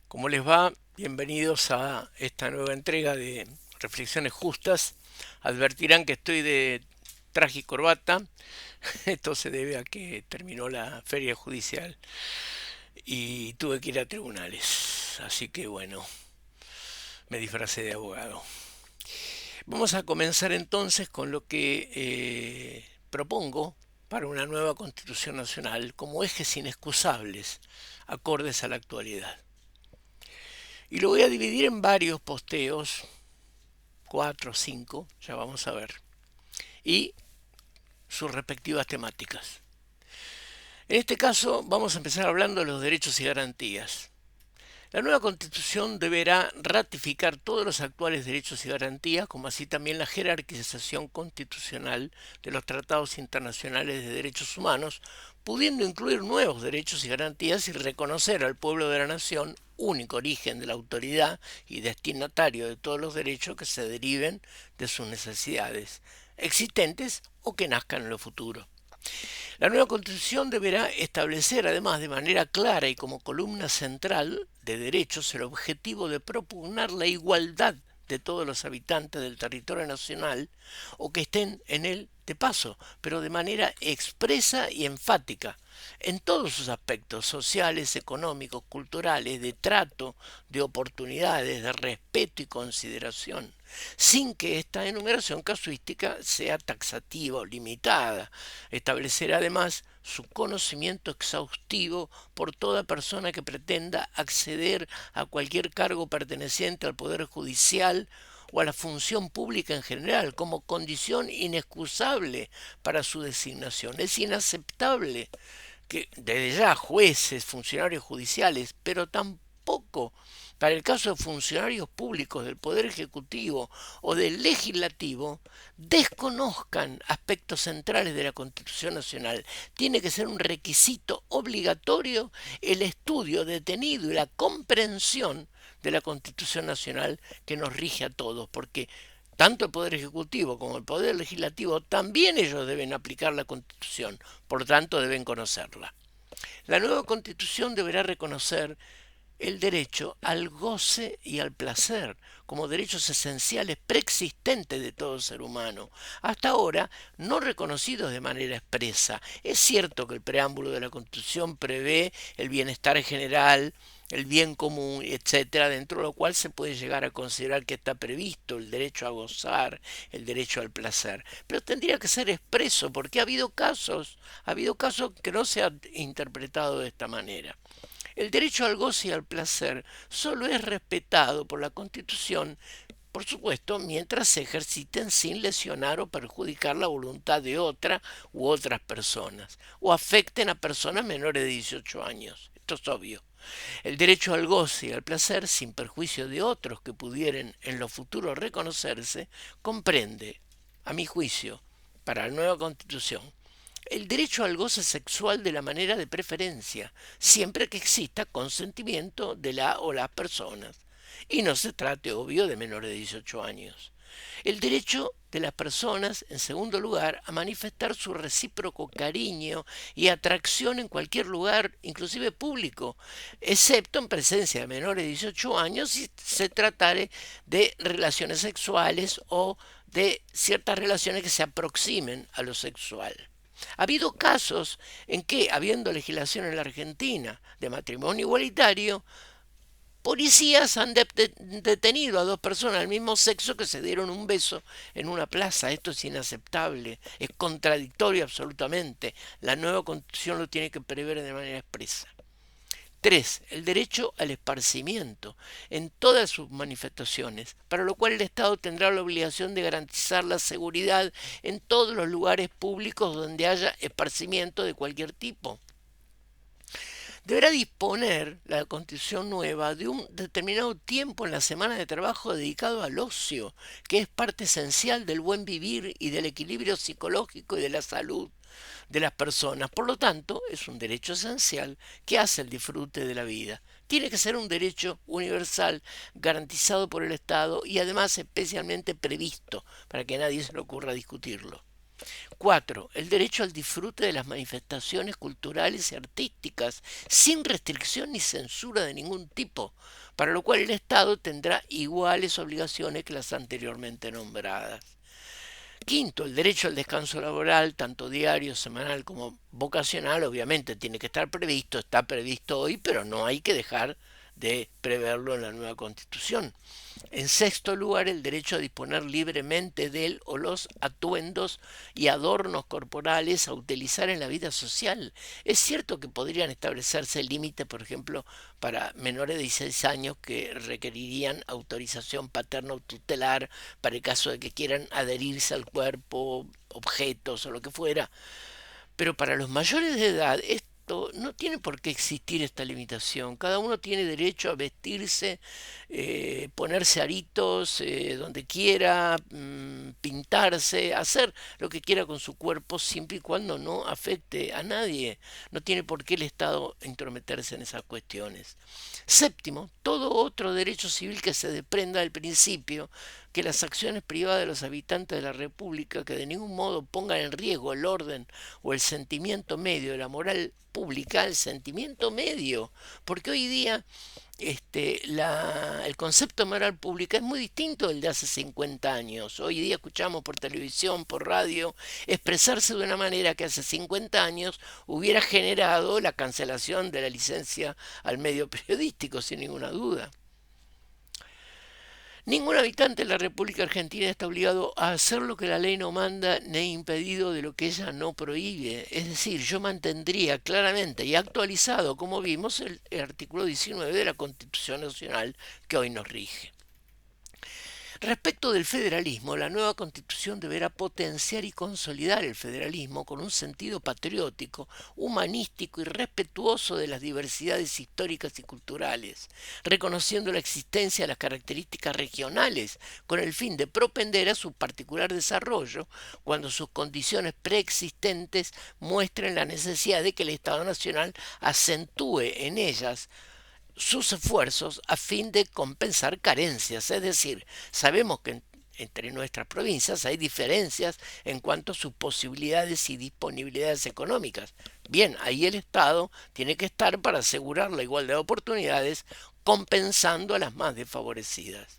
¿Cómo les va? Bienvenidos a esta nueva entrega de Reflexiones Justas. Advertirán que estoy de traje y corbata. Esto se debe a que terminó la feria judicial y tuve que ir a tribunales. Así que bueno, me disfracé de abogado. Vamos a comenzar entonces con lo que propongo para una nueva Constitución Nacional como ejes inexcusables acordes a la actualidad. Y lo voy a dividir en varios posteos, cuatro o cinco, ya vamos a ver, y sus respectivas temáticas. En este caso vamos a empezar hablando de los derechos y garantías. La nueva Constitución deberá ratificar todos los actuales derechos y garantías, como así también la jerarquización constitucional de los tratados internacionales de derechos humanos, pudiendo incluir nuevos derechos y garantías y reconocer al pueblo de la nación único origen de la autoridad y destinatario de todos los derechos que se deriven de sus necesidades existentes o que nazcan en lo futuro. La nueva Constitución deberá establecer, además, de manera clara y como columna central de derechos, el objetivo de propugnar la igualdad de todos los habitantes del territorio nacional o que estén en él de paso, pero de manera expresa y enfática, en todos sus aspectos sociales, económicos, culturales, de trato, de oportunidades, de respeto y consideración, sin que esta enumeración casuística sea taxativa o limitada. Establecer además su conocimiento exhaustivo por toda persona que pretenda acceder a cualquier cargo perteneciente al Poder Judicial o a la función pública en general como condición inexcusable para su designación. Es inaceptable que desde ya jueces, funcionarios judiciales, pero tampoco para el caso de funcionarios públicos del Poder Ejecutivo o del Legislativo, desconozcan aspectos centrales de la Constitución Nacional. Tiene que ser un requisito obligatorio el estudio detenido y la comprensión de la Constitución Nacional que nos rige a todos, porque tanto el Poder Ejecutivo como el Poder Legislativo también ellos deben aplicar la Constitución, por tanto deben conocerla. La nueva Constitución deberá reconocer el derecho al goce y al placer como derechos esenciales preexistentes de todo ser humano, hasta ahora no reconocidos de manera expresa. Es cierto que el preámbulo de la Constitución prevé el bienestar general, el bien común, etcétera, dentro de lo cual se puede llegar a considerar que está previsto el derecho a gozar, el derecho al placer. Pero tendría que ser expreso, porque ha habido casos que no se han interpretado de esta manera. El derecho al goce y al placer solo es respetado por la Constitución, por supuesto, mientras se ejerciten sin lesionar o perjudicar la voluntad de otra u otras personas, o afecten a personas menores de 18 años. Esto es obvio. El derecho al goce y al placer, sin perjuicio de otros que pudieran en lo futuro reconocerse, comprende, a mi juicio, para la nueva Constitución, el derecho al goce sexual de la manera de preferencia, siempre que exista consentimiento de la o las personas, y no se trate, obvio, de menores de 18 años. El derecho de las personas, en segundo lugar, a manifestar su recíproco cariño y atracción en cualquier lugar, inclusive público, excepto en presencia de menores de 18 años si se tratare de relaciones sexuales o de ciertas relaciones que se aproximen a lo sexual. Ha habido casos en que, habiendo legislación en la Argentina de matrimonio igualitario, policías han detenido a dos personas del mismo sexo que se dieron un beso en una plaza. Esto es inaceptable, es contradictorio absolutamente. La nueva Constitución lo tiene que prever de manera expresa. 3. El derecho al esparcimiento en todas sus manifestaciones, para lo cual el Estado tendrá la obligación de garantizar la seguridad en todos los lugares públicos donde haya esparcimiento de cualquier tipo. Deberá disponer la Constitución nueva de un determinado tiempo en la semana de trabajo dedicado al ocio, que es parte esencial del buen vivir y del equilibrio psicológico y de la salud de las personas. Por lo tanto, es un derecho esencial que hace el disfrute de la vida. Tiene que ser un derecho universal, garantizado por el Estado y además especialmente previsto para que nadie se le ocurra discutirlo. 4. El derecho al disfrute de las manifestaciones culturales y artísticas, sin restricción ni censura de ningún tipo, para lo cual el Estado tendrá iguales obligaciones que las anteriormente nombradas. Quinto, el derecho al descanso laboral, tanto diario, semanal como vocacional, obviamente tiene que estar previsto, está previsto hoy, pero no hay que dejar de preverlo en la nueva Constitución. En sexto lugar, el derecho a disponer libremente de él o los atuendos y adornos corporales a utilizar en la vida social. Es cierto que podrían establecerse límites, por ejemplo, para menores de 16 años que requerirían autorización paterna o tutelar para el caso de que quieran adherirse al cuerpo, objetos o lo que fuera. Pero para los mayores de edad esto no tiene por qué existir esta limitación. Cada uno tiene derecho a vestirse, ponerse aritos donde quiera, pintarse, hacer lo que quiera con su cuerpo siempre y cuando no afecte a nadie. No tiene por qué el Estado intrometerse en esas cuestiones. Séptimo, todo otro derecho civil que se desprenda del principio que las acciones privadas de los habitantes de la República que de ningún modo pongan en riesgo el orden o el sentimiento medio de la moral pública, el sentimiento medio, porque hoy día el concepto de moral pública es muy distinto del de hace 50 años. Hoy día escuchamos por televisión, por radio, expresarse de una manera que hace 50 años hubiera generado la cancelación de la licencia al medio periodístico, sin ninguna duda. Ningún habitante de la República Argentina está obligado a hacer lo que la ley no manda ni impedido de lo que ella no prohíbe. Es decir, yo mantendría claramente y actualizado, como vimos, el artículo 19 de la Constitución Nacional que hoy nos rige. Respecto del federalismo, la nueva Constitución deberá potenciar y consolidar el federalismo con un sentido patriótico, humanístico y respetuoso de las diversidades históricas y culturales, reconociendo la existencia de las características regionales con el fin de propender a su particular desarrollo cuando sus condiciones preexistentes muestren la necesidad de que el Estado Nacional acentúe en ellas sus esfuerzos a fin de compensar carencias. Es decir, sabemos que entre nuestras provincias hay diferencias en cuanto a sus posibilidades y disponibilidades económicas. Bien, ahí el Estado tiene que estar para asegurar la igualdad de oportunidades, compensando a las más desfavorecidas.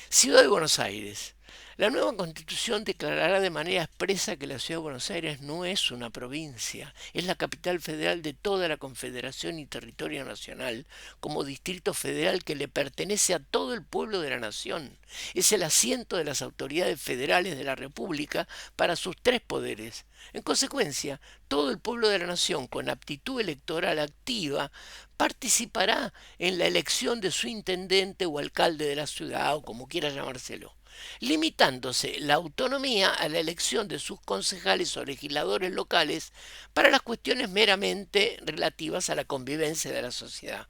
Ciudad de Buenos Aires. La nueva Constitución declarará de manera expresa que la Ciudad de Buenos Aires no es una provincia, es la capital federal de toda la Confederación y territorio nacional, como distrito federal que le pertenece a todo el pueblo de la nación. Es el asiento de las autoridades federales de la República para sus tres poderes. En consecuencia, todo el pueblo de la nación con aptitud electoral activa participará en la elección de su intendente o alcalde de la ciudad o como quiera llamárselo, limitándose la autonomía a la elección de sus concejales o legisladores locales para las cuestiones meramente relativas a la convivencia de la sociedad,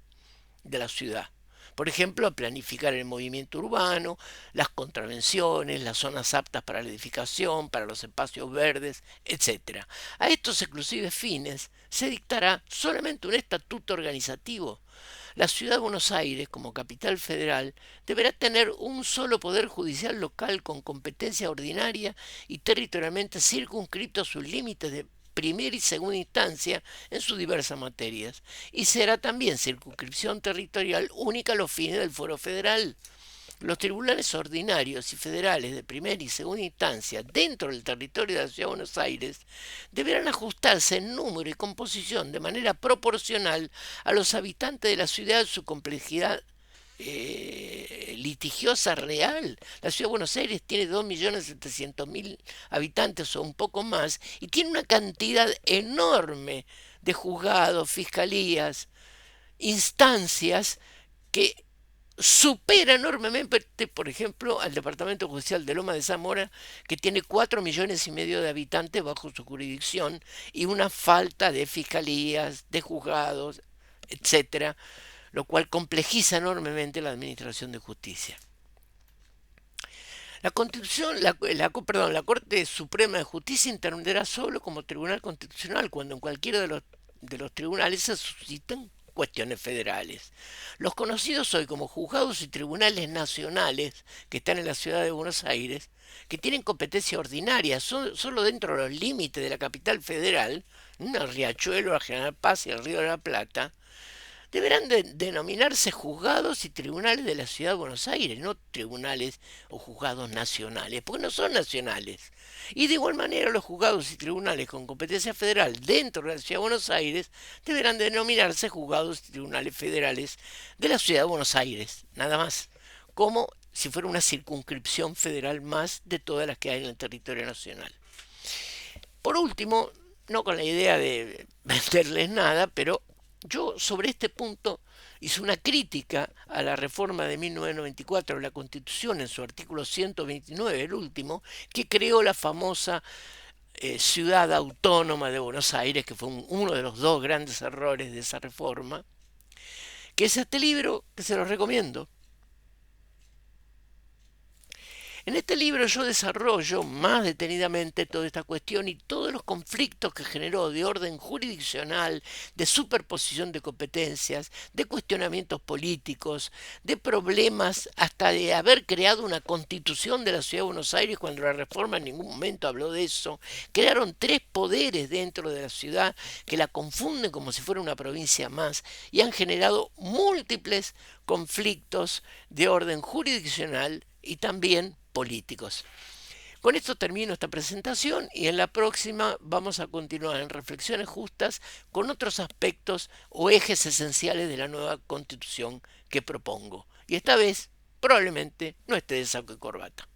de la ciudad. Por ejemplo, a planificar el movimiento urbano, las contravenciones, las zonas aptas para la edificación, para los espacios verdes, etc. A estos exclusivos fines se dictará solamente un estatuto organizativo. La ciudad de Buenos Aires, como capital federal, deberá tener un solo poder judicial local con competencia ordinaria y territorialmente circunscrito a sus límites de primera y segunda instancia en sus diversas materias, y será también circunscripción territorial única a los fines del Foro Federal. Los tribunales ordinarios y federales de primera y segunda instancia dentro del territorio de la Ciudad de Buenos Aires deberán ajustarse en número y composición de manera proporcional a los habitantes de la ciudad, su complejidad litigiosa real. La Ciudad de Buenos Aires tiene 2.700.000 habitantes o un poco más y tiene una cantidad enorme de juzgados, fiscalías, instancias que supera enormemente, por ejemplo, al Departamento Judicial de Loma de Zamora, que tiene 4,5 millones de habitantes bajo su jurisdicción y una falta de fiscalías, de juzgados, etcétera, lo cual complejiza enormemente la administración de justicia. La Constitución, la Corte Suprema de Justicia intervendrá solo como Tribunal Constitucional cuando en cualquiera de los tribunales se suscitan cuestiones federales. Los conocidos hoy como juzgados y tribunales nacionales que están en la ciudad de Buenos Aires, que tienen competencia ordinaria solo dentro de los límites de la capital federal, el Riachuelo, la General Paz y el Río de la Plata, deberán denominarse juzgados y tribunales de la ciudad de Buenos Aires, no tribunales o juzgados nacionales, porque no son nacionales. Y de igual manera los juzgados y tribunales con competencia federal dentro de la ciudad de Buenos Aires deberán denominarse juzgados y tribunales federales de la ciudad de Buenos Aires, nada más, como si fuera una circunscripción federal más de todas las que hay en el territorio nacional. Por último, no con la idea de venderles nada, pero yo sobre este punto hice una crítica a la reforma de 1994 de la Constitución en su artículo 129, el último, que creó la famosa ciudad autónoma de Buenos Aires, que fue uno de los dos grandes errores de esa reforma, que es este libro que se los recomiendo. En este libro yo desarrollo más detenidamente toda esta cuestión y todos los conflictos que generó de orden jurisdiccional, de superposición de competencias, de cuestionamientos políticos, de problemas hasta de haber creado una constitución de la Ciudad de Buenos Aires cuando la reforma en ningún momento habló de eso. Crearon tres poderes dentro de la ciudad que la confunden como si fuera una provincia más y han generado múltiples conflictos de orden jurisdiccional y también políticos. Con esto termino esta presentación y en la próxima vamos a continuar en reflexiones justas con otros aspectos o ejes esenciales de la nueva constitución que propongo. Y esta vez probablemente no esté de saco y corbata.